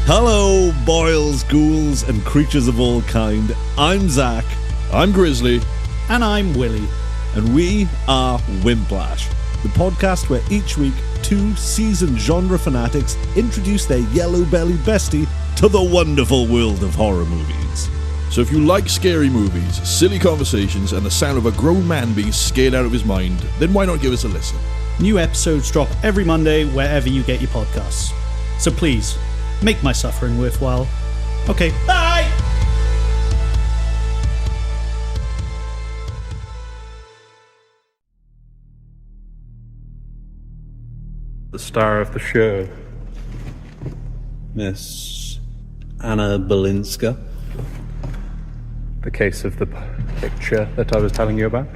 Hello, boils, ghouls, and creatures of all kind. I'm Zach. I'm Grizzly. And I'm Willie. And we are Wimplash, the podcast where each week two seasoned genre fanatics introduce their yellow-bellied bestie to the wonderful world of horror movies. So if you like scary movies, silly conversations, and the sound of a grown man being scared out of his mind, then why not give us a listen? New episodes drop every Monday wherever you get your podcasts. So please, make my suffering worthwhile. Okay, bye! The star of the show, Miss Anna Balinska. The case of the picture that I was telling you about.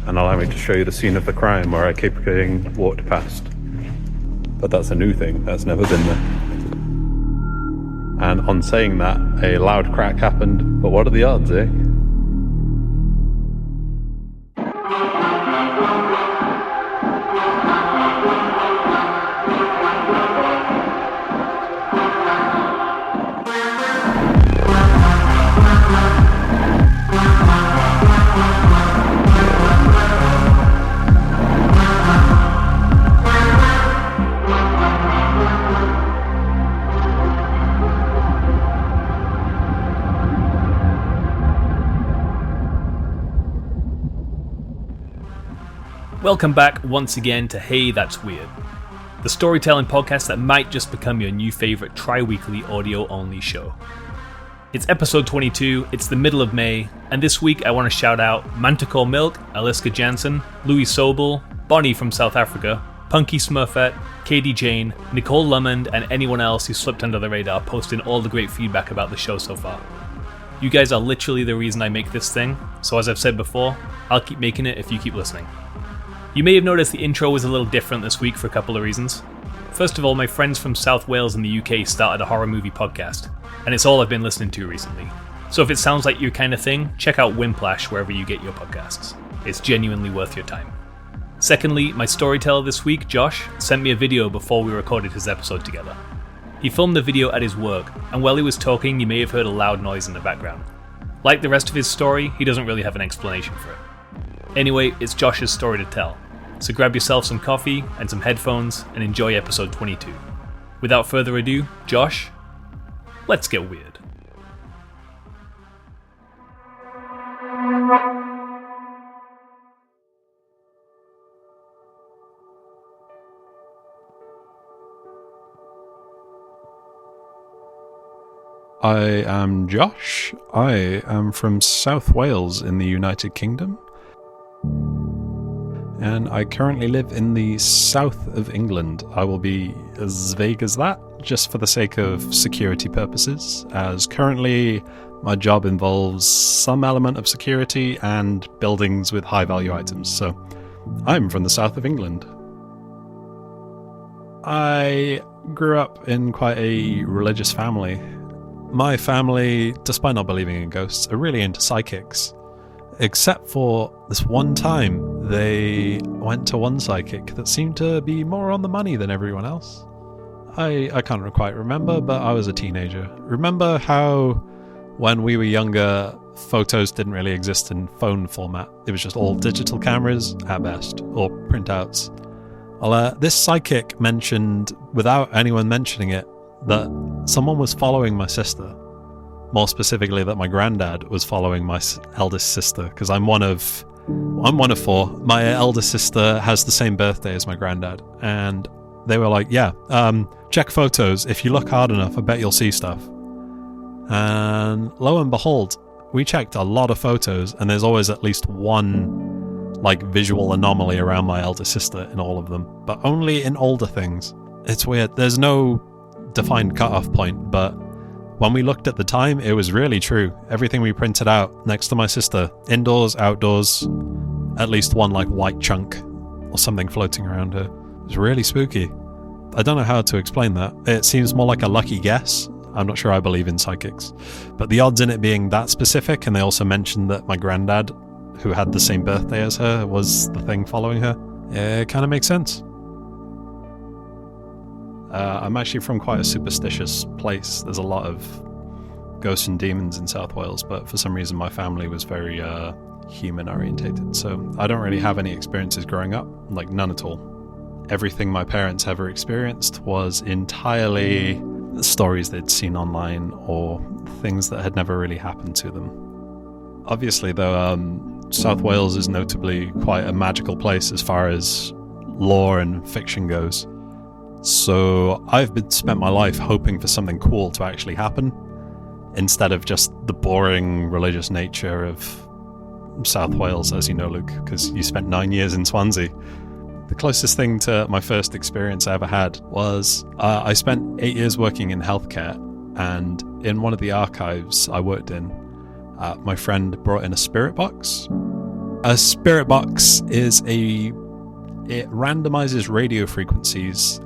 And allow me to show you the scene of the crime where I keep getting walked past. But that's a new thing, that's never been there. And on saying that, a loud crack happened, but what are the odds, eh? Welcome back once again to Hey That's Weird, the storytelling podcast that might just become your new favourite tri-weekly audio-only show. It's episode 22, it's the middle of May, and this week I want to shout out Manticore Milk, Aliska Jansen, Louis Sobel, Bonnie from South Africa, Punky Smurfette, Katie Jane, Nicole Lummond, and anyone else who slipped under the radar posting all the great feedback about the show so far. You guys are literally the reason I make this thing, so as I've said before, I'll keep making it if you keep listening. You may have noticed the intro was a little different this week for a couple of reasons. First of all, my friends from South Wales in the UK started a horror movie podcast, and it's all I've been listening to recently. So if it sounds like your kind of thing, check out Wimplash wherever you get your podcasts. It's genuinely worth your time. Secondly, my storyteller this week, Josh, sent me a video before we recorded his episode together. He filmed the video at his work, and while he was talking, you may have heard a loud noise in the background. Like the rest of his story, he doesn't really have an explanation for it. Anyway, it's Josh's story to tell. So grab yourself some coffee and some headphones and enjoy episode 22. Without further ado, Josh, let's get weird. I am Josh. I am from South Wales in the United Kingdom. And I currently live in the south of England. I will be as vague as that, just for the sake of security purposes, as currently my job involves some element of security and buildings with high-value items, so I'm from the south of England. I grew up in quite a religious family. My family, despite not believing in ghosts, are really into psychics. Except for this one time, they went to one psychic that seemed to be more on the money than everyone else. I can't quite remember, but I was a teenager. Remember how when we were younger, photos didn't really exist in phone format? It was just all digital cameras at best, or printouts. Well, this psychic mentioned, without anyone mentioning it, that someone was following my sister. More specifically, that my granddad was following my eldest sister, because I'm one of four. My eldest sister has the same birthday as my granddad, and they were like, yeah, check photos. If you look hard enough, I bet you'll see stuff. And lo and behold, we checked a lot of photos, and there's always at least one visual anomaly around my eldest sister in all of them, but only in older things. It's weird. There's no defined cutoff point, but when we looked at the time, it was really true. Everything we printed out next to my sister, indoors, outdoors, at least one white chunk or something floating around her. It was really spooky. I don't know how to explain that. It seems more like a lucky guess. I'm not sure I believe in psychics. But the odds in it being that specific, and they also mentioned that my granddad, who had the same birthday as her, was the thing following her, it kind of makes sense. I'm actually from quite a superstitious place. There's a lot of ghosts and demons in South Wales, but for some reason my family was very human orientated, so I don't really have any experiences growing up, like none at all. Everything my parents ever experienced was entirely stories they'd seen online or things that had never really happened to them. Obviously, though, South Wales is notably quite a magical place as far as lore and fiction goes. So I've spent my life hoping for something cool to actually happen, instead of just the boring religious nature of South Wales, as you know, Luke, because you spent 9 years in Swansea. The closest thing to my first experience I ever had was I spent 8 years working in healthcare, and in one of the archives I worked in, my friend brought in a spirit box. A spirit box it randomizes radio frequencies,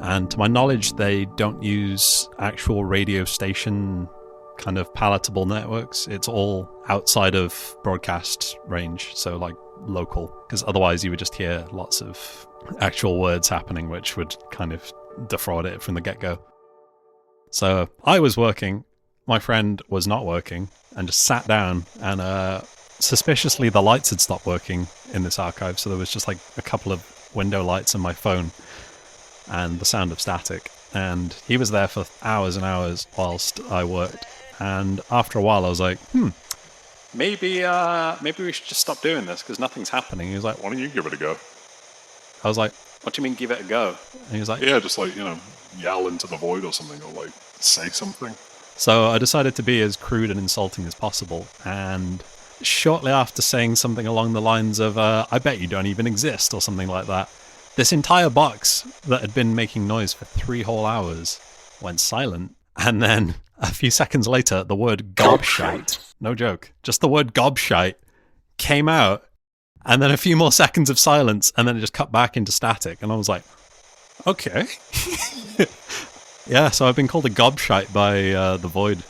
and to my knowledge they don't use actual radio station kind of palatable networks. It's all outside of broadcast range, so like local, because otherwise you would just hear lots of actual words happening, which would kind of defraud it from the get-go. So I was working, my friend was not working, and just sat down, and suspiciously the lights had stopped working in this archive, so there was just like a couple of window lights on my phone and the sound of static, and he was there for hours and hours whilst I worked. And after a while I was like, maybe we should just stop doing this because nothing's happening. He was like, Why don't you give it a go? I was like, what do you mean give it a go? And he was like, Yeah, just like, yell into the void or something, or like say something. So I decided to be as crude and insulting as possible, and shortly after saying something along the lines of, I bet you don't even exist, or something like that, this entire box that had been making noise for 3 whole hours went silent. And then a few seconds later, the word gobshite, no joke, just the word gobshite came out, and then a few more seconds of silence, and then it just cut back into static. And I was like, okay. Yeah, so I've been called a gobshite by the void.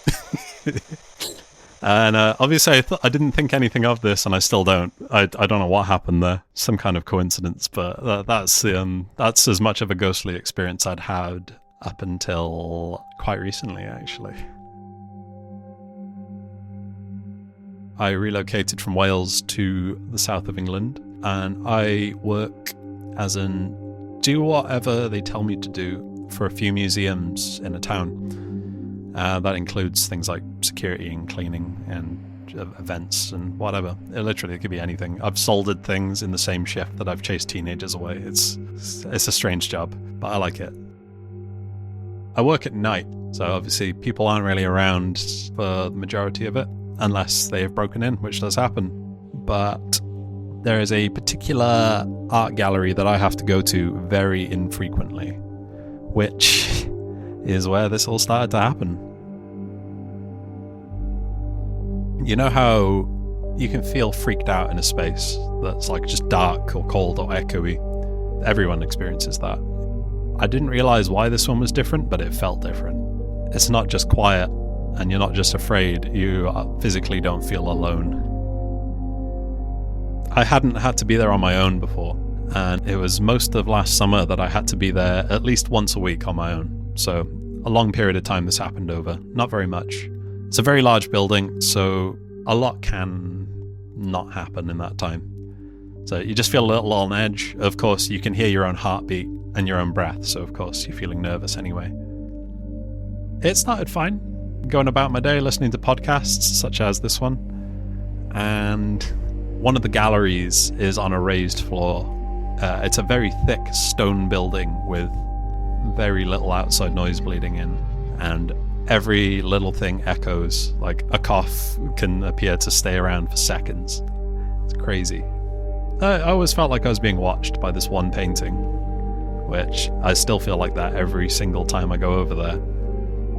And obviously I didn't think anything of this, and I still don't. I don't know what happened there. Some kind of coincidence, but that's as much of a ghostly experience I'd had up until quite recently, actually. I relocated from Wales to the south of England, and I work as do whatever they tell me to do for a few museums in a town. That includes things like security and cleaning and events and whatever. It could be anything. I've soldered things in the same shift that I've chased teenagers away. It's a strange job, but I like it. I work at night, so obviously people aren't really around for the majority of it, unless they have broken in, which does happen. But there is a particular art gallery that I have to go to very infrequently, which is where this all started to happen. You know how you can feel freaked out in a space that's like just dark or cold or echoey? Everyone experiences that. I didn't realize why this one was different, but it felt different. It's not just quiet, and you're not just afraid, you physically don't feel alone. I hadn't had to be there on my own before, and it was most of last summer that I had to be there at least once a week on my own. So a long period of time this happened over, not very much. It's a very large building, so a lot can not happen in that time. So you just feel a little on edge. Of course, you can hear your own heartbeat and your own breath, so of course you're feeling nervous anyway. It started fine, going about my day listening to podcasts such as this one, and one of the galleries is on a raised floor. It's a very thick stone building with very little outside noise bleeding in, and every little thing echoes. Like a cough can appear to stay around for seconds. It's crazy. I always felt like I was being watched by this one painting, which I still feel like that every single time I go over there.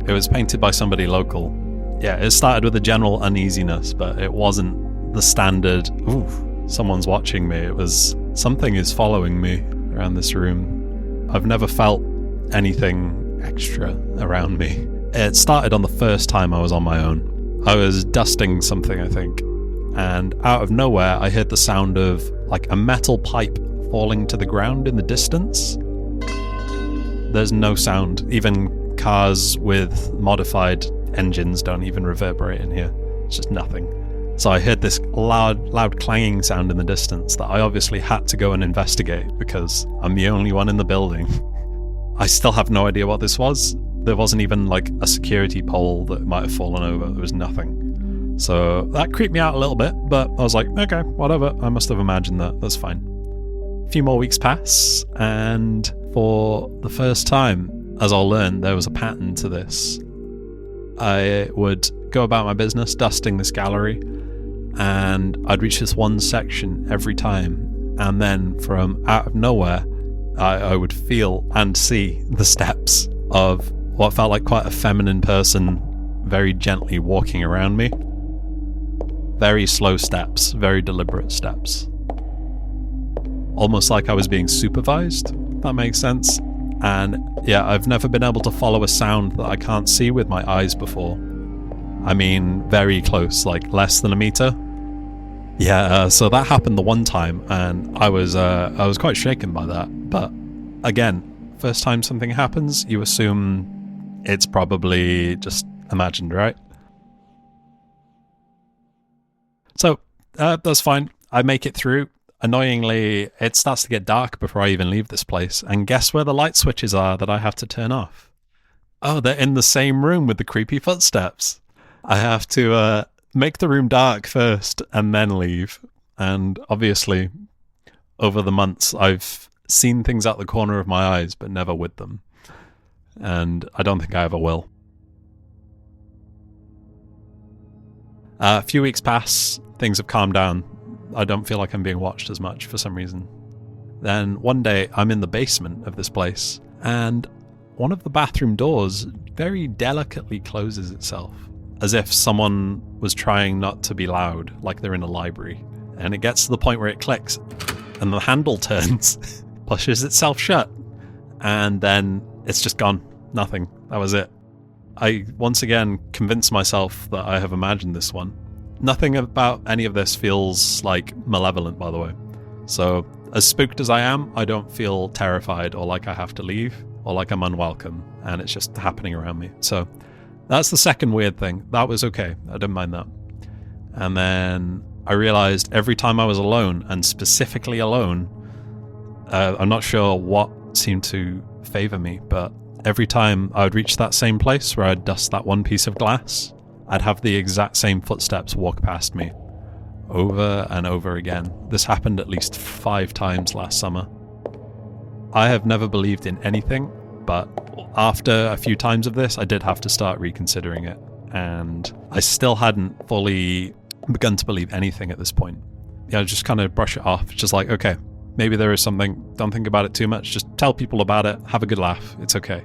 It was painted by somebody local. Yeah, it started with a general uneasiness, but it wasn't the standard, ooh, someone's watching me. It was, something is following me around this room. I've never felt anything extra around me. It started on the first time I was on my own. I was dusting something, I think, and out of nowhere I heard the sound of like a metal pipe falling to the ground in the distance. There's no sound. Even cars with modified engines don't even reverberate in here. It's just nothing. So I heard this loud clanging sound in the distance that I obviously had to go and investigate because I'm the only one in the building. I still have no idea what this was. There wasn't even like a security pole that might have fallen over. There was nothing. So that creeped me out a little bit, but I was like, okay, whatever. I must have imagined that. That's fine. A few more weeks pass, and for the first time, as I'll learn, there was a pattern to this. I would go about my business, dusting this gallery, and I'd reach this one section every time, and then from out of nowhere, I would feel and see the steps of what felt like quite a feminine person very gently walking around me. Very slow steps, very deliberate steps. Almost like I was being supervised, if that makes sense. And yeah, I've never been able to follow a sound that I can't see with my eyes before. I mean, very close, like less than a meter. Yeah, so that happened the one time, and I was quite shaken by that. But again, first time something happens, you assume it's probably just imagined, right? So that's fine. I make it through. Annoyingly, it starts to get dark before I even leave this place, and guess where the light switches are that I have to turn off? Oh, they're in the same room with the creepy footsteps. I have to make the room dark first and then leave. And obviously, over the months, I've seen things out the corner of my eyes, but never with them. And I don't think I ever will. A few weeks pass, things have calmed down. I don't feel like I'm being watched as much for some reason. Then one day I'm in the basement of this place, and one of the bathroom doors very delicately closes itself, as if someone was trying not to be loud, like they're in a library. And it gets to the point where it clicks, and the handle turns, pushes itself shut, and then it's just gone. Nothing. That was it. I once again convinced myself that I have imagined this one. Nothing about any of this feels like malevolent, by the way. So, as spooked as I am, I don't feel terrified or like I have to leave or like I'm unwelcome, and it's just happening around me. So, that's the second weird thing. That was okay. I didn't mind that. And then I realized every time I was alone, and specifically alone, I'm not sure what seemed to favor me, but every time I would reach that same place where I'd dust that one piece of glass, I'd have the exact same footsteps walk past me, over and over again. This happened at least 5 times last summer. I have never believed in anything, but after a few times of this, I did have to start reconsidering it, and I still hadn't fully begun to believe anything at this point. Yeah, just kind of brush it off, just like, okay, maybe there is something, don't think about it too much, just tell people about it, have a good laugh, it's okay.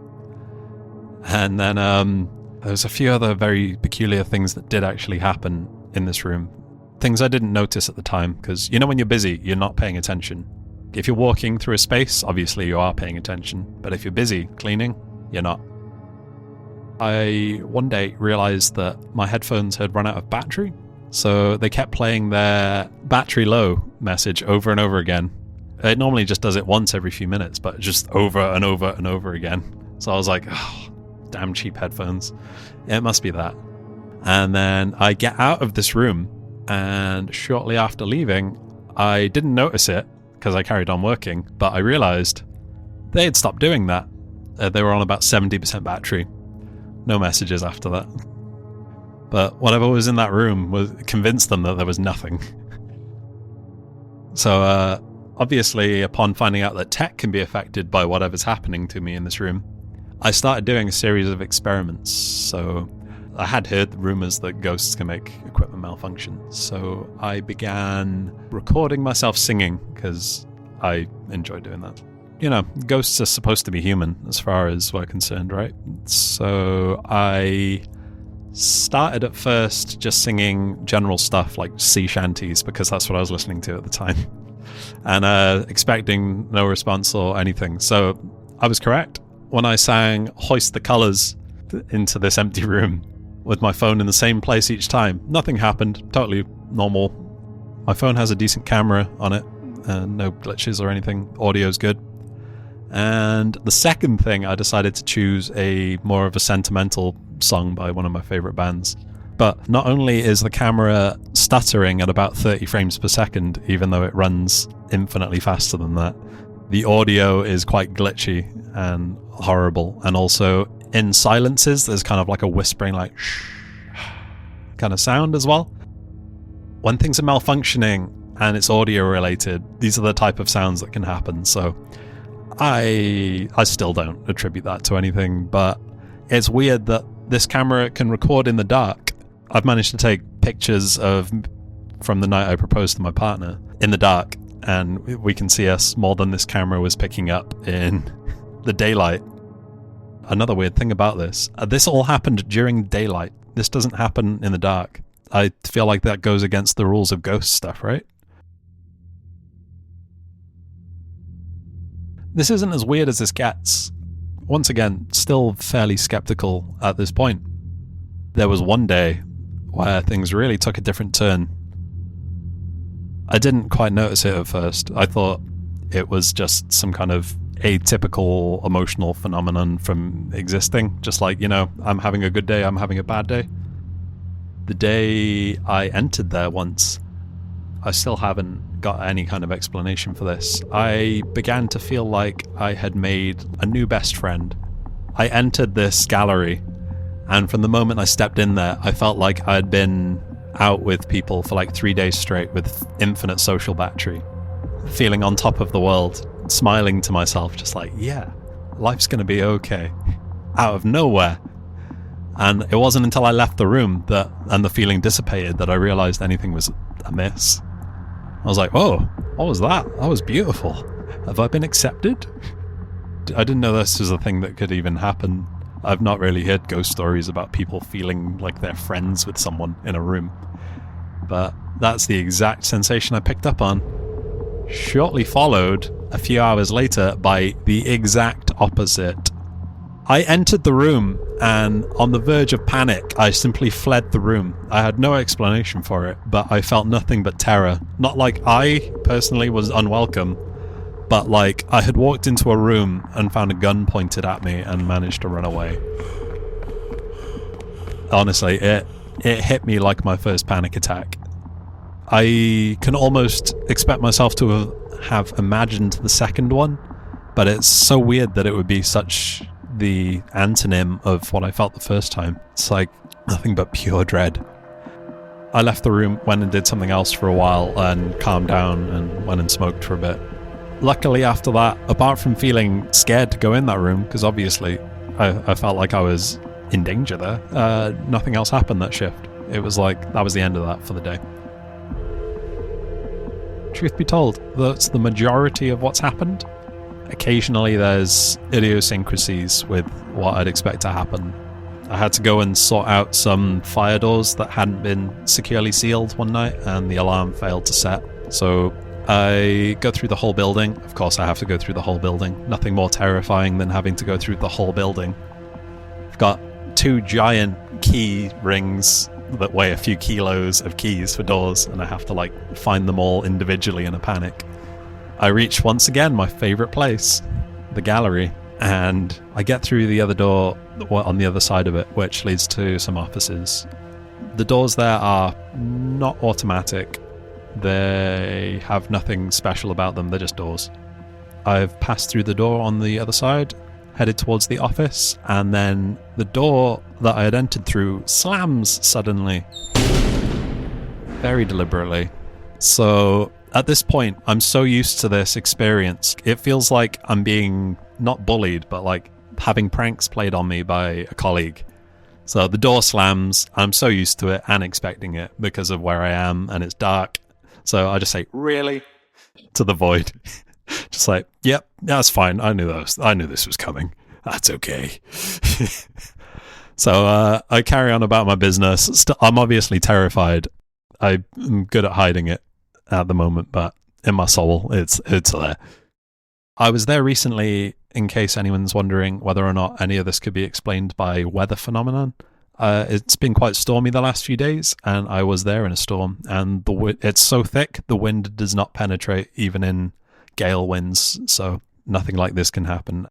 And then, there's a few other very peculiar things that did actually happen in this room. Things I didn't notice at the time, because you know when you're busy, you're not paying attention. If you're walking through a space, obviously you are paying attention, but if you're busy cleaning, you're not. I one day realized that my headphones had run out of battery, so they kept playing their battery low message over and over again. It normally just does it once every few minutes, but just over and over and over again. So I was like, oh, damn cheap headphones. It must be that. And then I get out of this room, and shortly after leaving, I didn't notice it because I carried on working, but I realized they had stopped doing that. They were on about 70% battery. No messages after that. But whatever was in that room was convinced them that there was nothing. So obviously, upon finding out that tech can be affected by whatever's happening to me in this room, I started doing a series of experiments. So I had heard rumors that ghosts can make equipment malfunction. So I began recording myself singing because I enjoy doing that. You know, ghosts are supposed to be human as far as we're concerned, right? So I started at first just singing general stuff like sea shanties because that's what I was listening to at the time. And expecting no response or anything. So I was correct. When I sang Hoist the Colours into this empty room with my phone in the same place each time, nothing happened, totally normal. My phone has a decent camera on it, no glitches or anything, audio's good. And the second thing, I decided to choose a more of a sentimental song by one of my favorite bands. But not only is the camera stuttering at about 30 frames per second, even though it runs infinitely faster than that, the audio is quite glitchy and horrible. And also in silences, there's kind of like a whispering, like shh kind of sound as well. When things are malfunctioning and it's audio related, these are the type of sounds that can happen. So I still don't attribute that to anything, but it's weird that this camera can record in the dark. I've managed to take pictures from the night I proposed to my partner in the dark, and we can see us more than this camera was picking up in the daylight. Another weird thing about this all happened during daylight. This doesn't happen in the dark. I feel like that goes against the rules of ghost stuff, right? This isn't as weird as this gets. Once again, still fairly skeptical at this point. There was one day where things really took a different turn. I didn't quite notice it at first. I thought it was just some kind of atypical emotional phenomenon from existing. Just like, I'm having a good day, I'm having a bad day. The day I entered there once, I still haven't got any kind of explanation for this. I began to feel like I had made a new best friend. I entered this gallery, and from the moment I stepped in there, I felt like I'd been out with people for like 3 days straight with infinite social battery, feeling on top of the world, smiling to myself, just like, yeah, life's gonna be okay, out of nowhere. And it wasn't until I left the room and the feeling dissipated that I realized anything was amiss. I was like, oh, what was that? That was beautiful. Have I been accepted? I didn't know this was a thing that could even happen. I've not really heard ghost stories about people feeling like they're friends with someone in a room. But that's the exact sensation I picked up on. Shortly followed, a few hours later, by the exact opposite. I entered the room, and on the verge of panic, I simply fled the room. I had no explanation for it, but I felt nothing but terror. Not like I personally was unwelcome, but like I had walked into a room and found a gun pointed at me and managed to run away. Honestly, it hit me like my first panic attack. I can almost expect myself to have imagined the second one, but it's so weird that it would be such the antonym of what I felt the first time. It's like nothing but pure dread. I left the room, went and did something else for a while and calmed down and went and smoked for a bit. Luckily after that, apart from feeling scared to go in that room, because obviously I felt like I was in danger there, nothing else happened that shift. It was like that was the end of that for the day. Truth be told, that's the majority of what's happened. Occasionally there's idiosyncrasies with what I'd expect to happen. I had to go and sort out some fire doors that hadn't been securely sealed one night, and the alarm failed to set. So I go through the whole building. Of course I have to go through the whole building. Nothing more terrifying than having to go through the whole building. I've got 2 giant key rings that weigh a few kilos of keys for doors, and I have to find them all individually in a panic. I reach once again my favorite place, the gallery, and I get through the other door on the other side of it, which leads to some offices. The doors there are not automatic. They have nothing special about them, they're just doors. I've passed through the door on the other side, headed towards the office, and then the door that I had entered through slams suddenly. Very deliberately. So at this point, I'm so used to this experience. It feels like I'm being not bullied, but like having pranks played on me by a colleague. So the door slams, I'm so used to it and expecting it because of where I am, and it's dark. So I just say, really? To the void. Just like, yep, that's fine. I knew this was coming. That's okay. So I carry on about my business. I'm obviously terrified. I'm good at hiding it at the moment, but in my soul, it's there. I was there recently, in case anyone's wondering whether or not any of this could be explained by weather phenomenon. It's been quite stormy the last few days, and I was there in a storm, and it's so thick, the wind does not penetrate even in gale winds, so nothing like this can happen.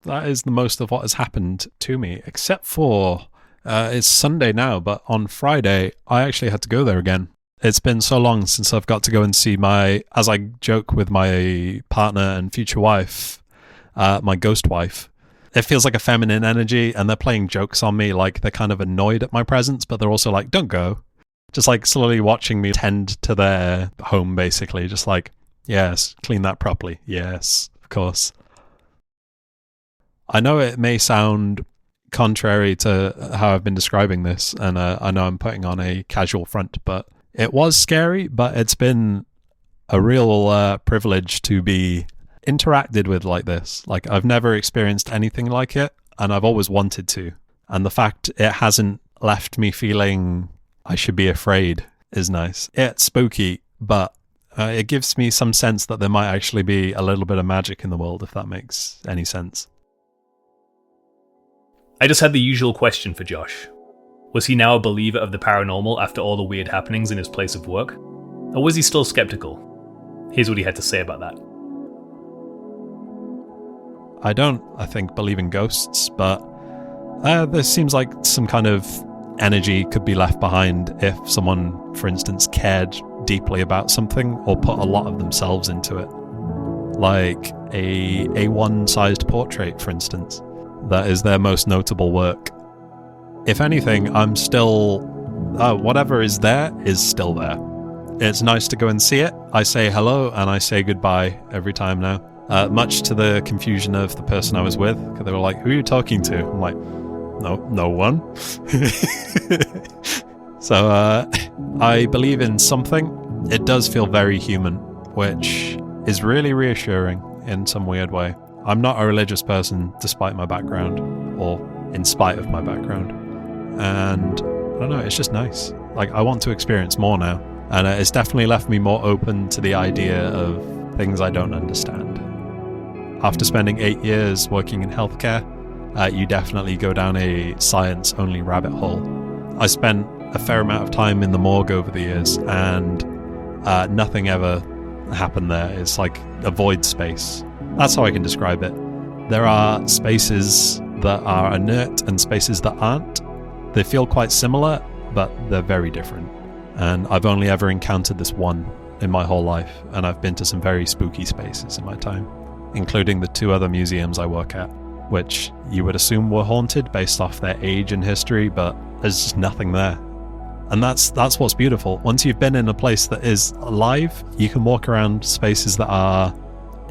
That is the most of what has happened to me, except for it's Sunday now, but on Friday I actually had to go there again. It's been so long since I've got to go and see my, as I joke with my partner and future wife, my ghost wife. It feels like a feminine energy, and they're playing jokes on me, like they're kind of annoyed at my presence, but they're also like, don't go. Just like slowly watching me tend to their home, basically. Just like, yes, clean that properly. Yes, of course. I know it may sound contrary to how I've been describing this, and I know I'm putting on a casual front, but it was scary, but it's been a real privilege to be interacted with like this. Like, I've never experienced anything like it, and I've always wanted to. And the fact it hasn't left me feeling I should be afraid is nice. It's spooky, but it gives me some sense that there might actually be a little bit of magic in the world, if that makes any sense. I just had the usual question for Josh. Was he now a believer of the paranormal after all the weird happenings in his place of work? Or was he still skeptical? Here's what he had to say about that. I don't, I think, believe in ghosts, but there seems like some kind of energy could be left behind if someone, for instance, cared deeply about something or put a lot of themselves into it. Like a one-sized portrait, for instance. That is their most notable work. If anything, I'm still... whatever is there is still there. It's nice to go and see it. I say hello and I say goodbye every time now. Much to the confusion of the person I was with, because they were like, who are you talking to? I'm like, no one. So I believe in something. It does feel very human, which is really reassuring in some weird way. I'm not a religious person despite my background, or in spite of my background. And I don't know, it's just nice. Like, I want to experience more now. And it's definitely left me more open to the idea of things I don't understand. After spending 8 years working in healthcare, you definitely go down a science-only rabbit hole. I spent a fair amount of time in the morgue over the years, and nothing ever happened there. It's like a void space. That's how I can describe it. There are spaces that are inert and spaces that aren't. They feel quite similar, but they're very different. And I've only ever encountered this one in my whole life, and I've been to some very spooky spaces in my time, including the 2 other museums I work at, which you would assume were haunted based off their age and history, but there's just nothing there. And that's what's beautiful. Once you've been in a place that is alive, you can walk around spaces that are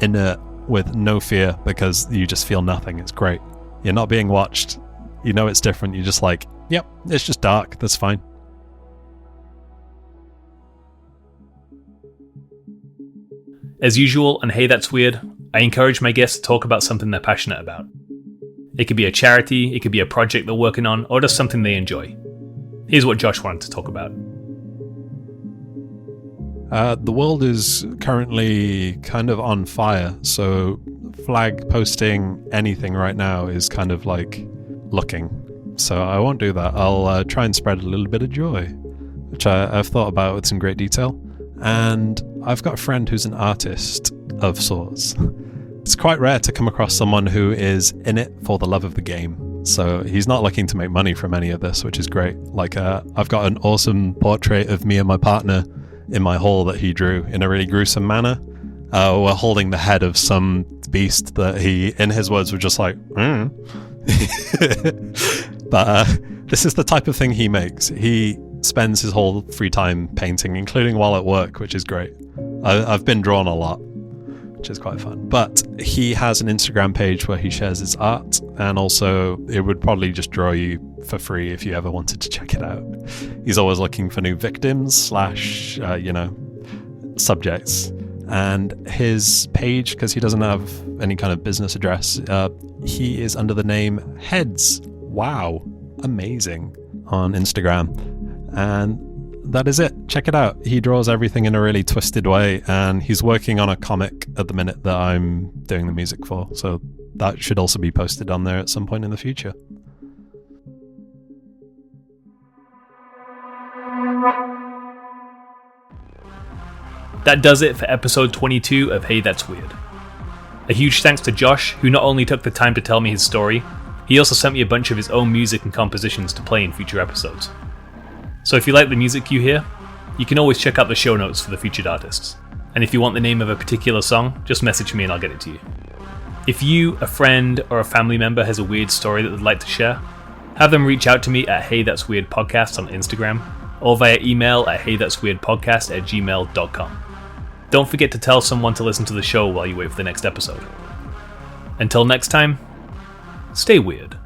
inert with no fear because you just feel nothing. It's great. You're not being watched. You know it's different. You're just like, yep, it's just dark. That's fine. As usual, and hey, that's weird, I encourage my guests to talk about something they're passionate about. It could be a charity, it could be a project they're working on, or just something they enjoy. Here's what Josh wanted to talk about. The world is currently kind of on fire, so flag posting anything right now is kind of like looking. So I won't do that. I'll try and spread a little bit of joy, which I've thought about with some great detail. And I've got a friend who's an artist of sorts. It's quite rare to come across someone who is in it for the love of the game. So he's not looking to make money from any of this, which is great. Like, I've got an awesome portrait of me and my partner in my hall that he drew in a really gruesome manner. We're holding the head of some beast that he, in his words, was just like, But this is the type of thing he makes. He spends his whole free time painting, including while at work, which is great. I've been drawn a lot, which is quite fun. But he has an Instagram page where he shares his art, and also it would probably just draw you for free if you ever wanted to check it out. He's always looking for new victims / subjects. And his page, because he doesn't have any kind of business address, he is under the name Heads. Wow, amazing, on Instagram. And that is it. Check it out. He draws everything in a really twisted way, and he's working on a comic at the minute that I'm doing the music for. So that should also be posted on there at some point in the future. That does it for episode 22 of Hey That's Weird. A huge thanks to Josh, who not only took the time to tell me his story, he also sent me a bunch of his own music and compositions to play in future episodes. So if you like the music you hear, you can always check out the show notes for the featured artists. And if you want the name of a particular song, just message me and I'll get it to you. If you, a friend, or a family member has a weird story that they'd like to share, have them reach out to me at HeyThat'sWeirdPodcast on Instagram, or via email at HeyThat'sWeirdPodcast@gmail.com. Don't forget to tell someone to listen to the show while you wait for the next episode. Until next time, stay weird.